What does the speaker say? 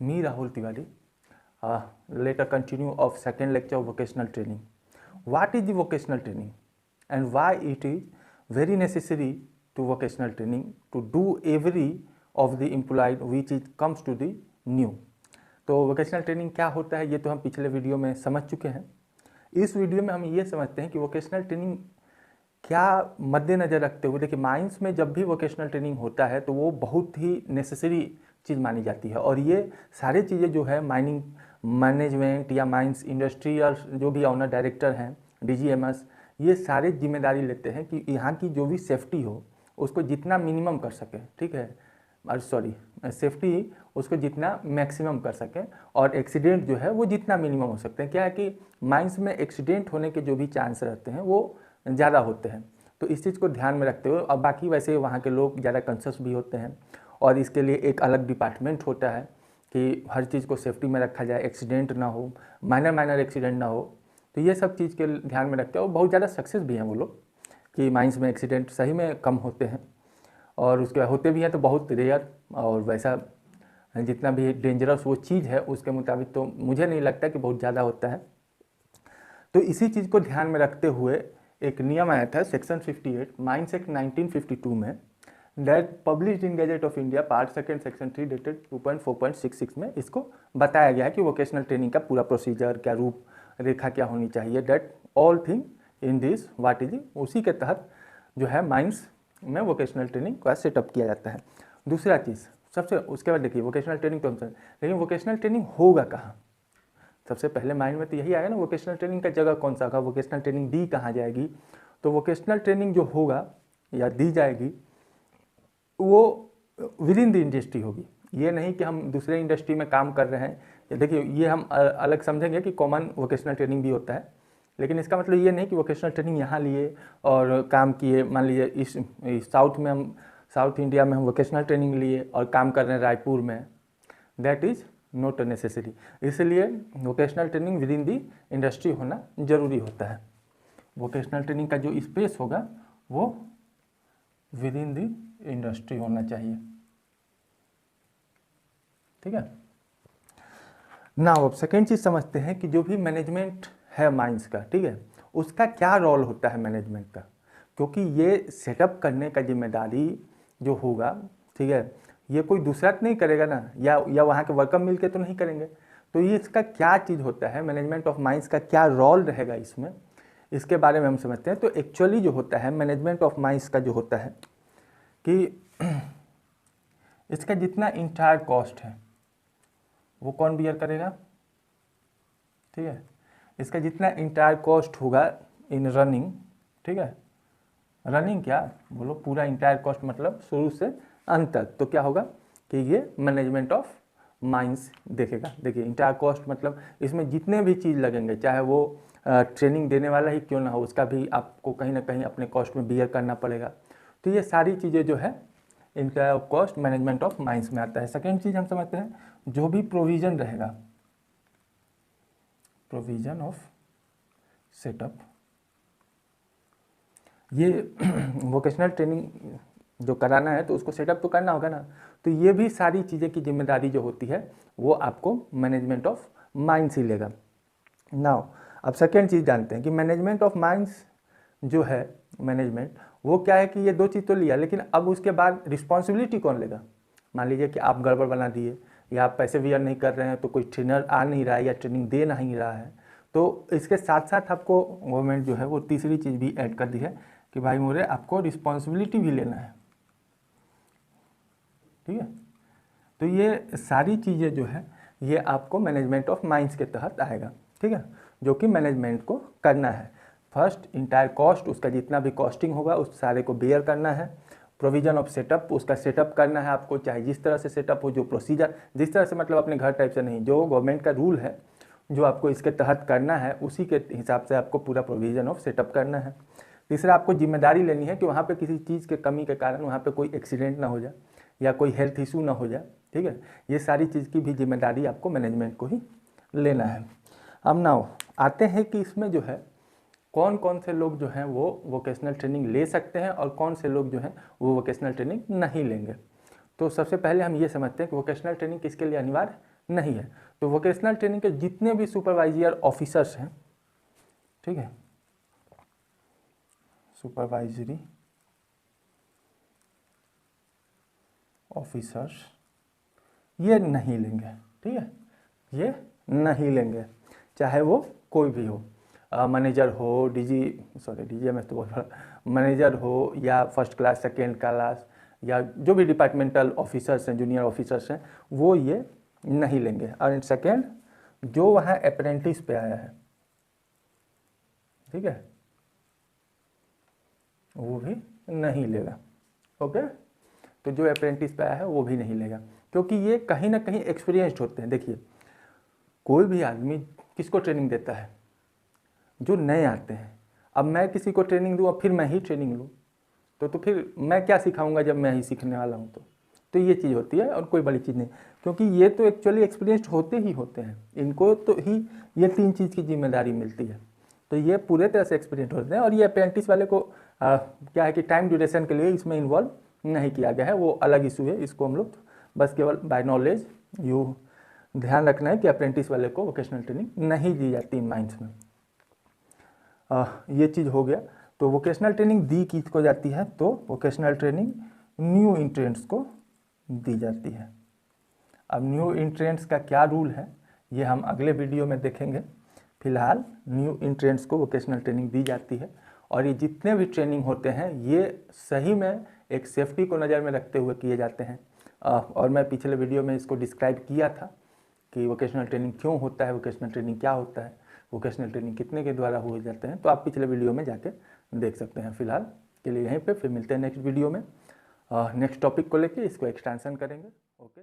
Me Rahul Tiwari. Let us continue of second lecture of vocational training. What is the vocational training and why it is very necessary to vocational training to do every of the employed which is comes to the new. तो vocational training क्या होता है ये तो हम पिछले video में समझ चुके हैं। इस वीडियो में हम ये समझते हैं कि वोकेशनल ट्रेनिंग क्या मद्देनज़र रखते हुए, देखिए माइंस में जब भी वोकेशनल ट्रेनिंग होता है तो वो बहुत ही नेसेसरी चीज़ मानी जाती है। और ये सारी चीज़ें जो है माइनिंग मैनेजमेंट या माइंस इंडस्ट्रियल जो भी ऑनर डायरेक्टर हैं, DGMS, ये सारे जिम्मेदारी लेते हैं कि यहाँ की जो भी सेफ्टी हो उसको जितना मिनिमम कर सकें, ठीक है, सेफ्टी उसको जितना मैक्सिमम कर सकें और एक्सीडेंट जो है वो जितना मिनिमम हो सकते हैं। क्या है कि माइंस में एक्सीडेंट होने के जो भी चांस रहते हैं वो ज़्यादा होते हैं, तो इस चीज़ को ध्यान में रखते हुए, और बाकी वैसे वहाँ के लोग ज़्यादा कंसर्स भी होते हैं और इसके लिए एक अलग डिपार्टमेंट होता है कि हर चीज़ को सेफ्टी में रखा जाए, एक्सीडेंट ना हो, माइनर एक्सीडेंट ना हो। तो ये सब चीज़ के ध्यान में रखते हैं और बहुत ज़्यादा सक्सेस भी हैं वो लोग कि माइंस में एक्सीडेंट सही में कम होते हैं, और उसके बाद होते भी हैं तो बहुत रेयर, और वैसा जितना भी डेंजरस वो चीज़ है उसके मुताबिक तो मुझे नहीं लगता कि बहुत ज़्यादा होता है। तो इसी चीज़ को ध्यान में रखते हुए एक नियम आया था सेक्शन 58 माइंस एक्ट 1952 में, that published in gadget of India part second section 3 dated 2.4.66 में इसको बताया गया है कि वोकेशनल ट्रेनिंग का पूरा प्रोसीजर क्या, रूप रेखा क्या होनी चाहिए, that all thing in this what is, उसी के तहत जो है माइंस में वोकेशनल ट्रेनिंग का सेटअप किया जाता है। दूसरा चीज़ सबसे, उसके बाद देखिए वोकेशनल ट्रेनिंग तो हम समझ, लेकिन वोकेशनल ट्रेनिंग होगा कहाँ, सबसे पहले माइंड में तो यही आएगा ना, वोकेशनल ट्रेनिंग का जगह कौन सा होगा, वोकेशनल ट्रेनिंग दी कहाँ जाएगी। तो वोकेशनल ट्रेनिंग जो होगा या दी जाएगी वो विद इन द इंडस्ट्री होगी। ये नहीं कि हम दूसरे इंडस्ट्री में काम कर रहे हैं, देखिए ये हम अलग समझेंगे कि कॉमन वोकेशनल ट्रेनिंग भी होता है, लेकिन इसका मतलब ये नहीं कि वोकेशनल ट्रेनिंग यहाँ लिए और काम किए। मान लीजिए इस साउथ में हम, साउथ इंडिया में हम वोकेशनल ट्रेनिंग लिए और काम कर रहे हैं रायपुर में, दैट इज़ नॉट नेसेसरी। इसलिए vocational training with in the industry होना जरूरी होता है। वोकेशनल ट्रेनिंग का जो स्पेस होगा वो विद इन दी इंडस्ट्री होना चाहिए, ठीक है ना। अब सेकेंड चीज़ समझते हैं कि जो भी मैनेजमेंट है माइंस का, ठीक है, उसका क्या रोल होता है मैनेजमेंट का, क्योंकि ये सेटअप करने का जिम्मेदारी जो होगा, ठीक है, ये कोई दूसरा तो नहीं करेगा ना, या वहाँ के वर्कर मिल के तो नहीं करेंगे। तो ये इसका क्या चीज़ होता है, मैनेजमेंट ऑफ माइंस का क्या रोल रहेगा इसमें, इसके बारे में हम समझते हैं। तो एक्चुअली जो होता है मैनेजमेंट ऑफ माइंस का जो होता है कि इसका जितना इंटायर कॉस्ट है वो कौन बियर करेगा, ठीक है, इसका जितना इंटायर कॉस्ट होगा इन रनिंग, ठीक है, रनिंग क्या बोलो, पूरा इंटायर कॉस्ट मतलब शुरू से अंत तक, तो क्या होगा कि ये मैनेजमेंट ऑफ माइंस देखेगा। देखिए इंटायर कॉस्ट मतलब इसमें जितने भी चीज़ लगेंगे, चाहे वो ट्रेनिंग देने वाला ही क्यों ना हो, उसका भी आपको कहीं ना कहीं अपने कॉस्ट में बियर करना पड़ेगा। तो ये सारी चीज़ें जो है entire cost management of mines में आता है। सेकेंड चीज़ हम समझते हैं जो भी प्रोविज़न रहेगा, प्रोविज़न ऑफ सेटअप, ये वोकेशनल ट्रेनिंग जो कराना है तो उसको सेटअप तो करना होगा ना, तो ये भी सारी चीज़ें की जिम्मेदारी जो होती है वो आपको मैनेजमेंट ऑफ माइंस ही लेगा। नाउ अब सेकेंड चीज़ जानते हैं कि मैनेजमेंट ऑफ माइंस जो है, मैनेजमेंट वो क्या है कि ये दो चीज़ तो लिया, लेकिन अब उसके बाद रिस्पॉन्सिबिलिटी कौन लेगा। मान लीजिए कि आप गड़बड़ बना दिए या आप पैसे वियर नहीं कर रहे हैं, तो कोई ट्रेनर आ नहीं रहा है या ट्रेनिंग दे नहीं रहा है, तो इसके साथ साथ आपको गवर्नमेंट जो है वो तीसरी चीज़ भी ऐड कर दी है कि भाई मोरे आपको रिस्पॉन्सिबिलिटी भी लेना है, ठीक है। तो ये सारी चीज़ें जो है ये आपको मैनेजमेंट ऑफ माइंस के तहत आएगा, ठीक है, जो कि मैनेजमेंट को करना है। फर्स्ट इंटायर कॉस्ट, उसका जितना भी कॉस्टिंग होगा उस सारे को बेयर करना है। प्रोविजन ऑफ सेटअप, उसका सेटअप करना है आपको, चाहे जिस तरह से सेटअप हो, जो प्रोसीजर, जिस तरह से मतलब अपने घर टाइप से नहीं, जो गवर्नमेंट का रूल है जो आपको इसके तहत करना है उसी के हिसाब से आपको पूरा प्रोविजन ऑफ सेटअप करना है। तीसरा आपको जिम्मेदारी लेनी है कि वहाँ पे किसी चीज़ के कमी के कारण वहाँ पे कोई एक्सीडेंट ना हो जाए या कोई हेल्थ इशू ना हो जाए, ठीक है। ये सारी चीज़ की भी जिम्मेदारी आपको मैनेजमेंट को ही लेना है। अब नाउ आते हैं कि इसमें जो है कौन कौन से लोग जो हैं वो वोकेशनल ट्रेनिंग ले सकते हैं और कौन से लोग जो हैं वो वोकेशनल ट्रेनिंग नहीं लेंगे। तो सबसे पहले हम ये समझते हैं कि वोकेशनल ट्रेनिंग किसके लिए अनिवार्य नहीं है। तो वोकेशनल ट्रेनिंग के जितने भी सुपरवाइजर ऑफिसर्स हैं, ठीक है, सुपरवाइजरी ऑफिसर्स ये नहीं लेंगे, ठीक है, ये नहीं लेंगे, चाहे वो कोई भी हो, मैनेजर हो, डीजीएमएस तो बहुत बड़ा, मैनेजर हो या फर्स्ट क्लास, सेकेंड क्लास, या जो भी डिपार्टमेंटल ऑफिसर्स हैं, जूनियर ऑफिसर्स हैं, वो ये नहीं लेंगे। और सेकेंड, जो वहाँ अप्रेंटिस पे आया है, ठीक है, वो भी नहीं लेगा। ओके, तो जो अप्रेंटिस पे आया है वो भी नहीं लेगा, क्योंकि ये कहीं ना कहीं एक्सपीरियंस्ड होते हैं। देखिए, कोई भी आदमी किसको ट्रेनिंग देता है? जो नए आते हैं। अब मैं किसी को ट्रेनिंग दूँ और फिर मैं ही ट्रेनिंग लूँ, तो फिर मैं क्या सिखाऊंगा जब मैं ही सीखने वाला हूँ? तो ये चीज़ होती है और कोई बड़ी चीज़ नहीं, क्योंकि ये तो एक्चुअली एक्सपीरियंस्ड होते ही होते हैं, इनको तो ही ये 3 चीज़ की जिम्मेदारी मिलती है, तो ये पूरे तरह से एक्सपीरियंस होते हैं। और ये अप्रेंटिस वाले को क्या है कि टाइम ड्यूरेशन के लिए इसमें इन्वॉल्व नहीं किया गया है, वो अलग इशू है, इसको हम लोग बस केवल बाय नॉलेज यू ध्यान रखना है कि अप्रेंटिस वाले को वोकेशनल ट्रेनिंग नहीं दी जाती इन माइंस में। ये चीज़ हो गया। तो वोकेशनल ट्रेनिंग दी किसको जाती है? तो वोकेशनल ट्रेनिंग न्यू इंट्रेंट्स को दी जाती है। अब न्यू इंट्रेंट्स का क्या रूल है ये हम अगले वीडियो में देखेंगे। फिलहाल न्यू इंट्रेंट्स को वोकेशनल ट्रेनिंग दी जाती है, और ये जितने भी ट्रेनिंग होते हैं ये सही में एक सेफ्टी को नज़र में रखते हुए किए जाते हैं। और मैं पिछले वीडियो में इसको डिस्क्राइब किया था कि वोकेशनल ट्रेनिंग क्यों होता है, वोकेशनल ट्रेनिंग क्या होता है, वोकेशनल ट्रेनिंग कितने के द्वारा हुए जाते हैं, तो आप पिछले वीडियो में जाके देख सकते हैं। फिलहाल के लिए यहीं पे, फिर मिलते हैं नेक्स्ट वीडियो में नेक्स्ट टॉपिक को लेके इसको एक्सटेंशन करेंगे। ओके।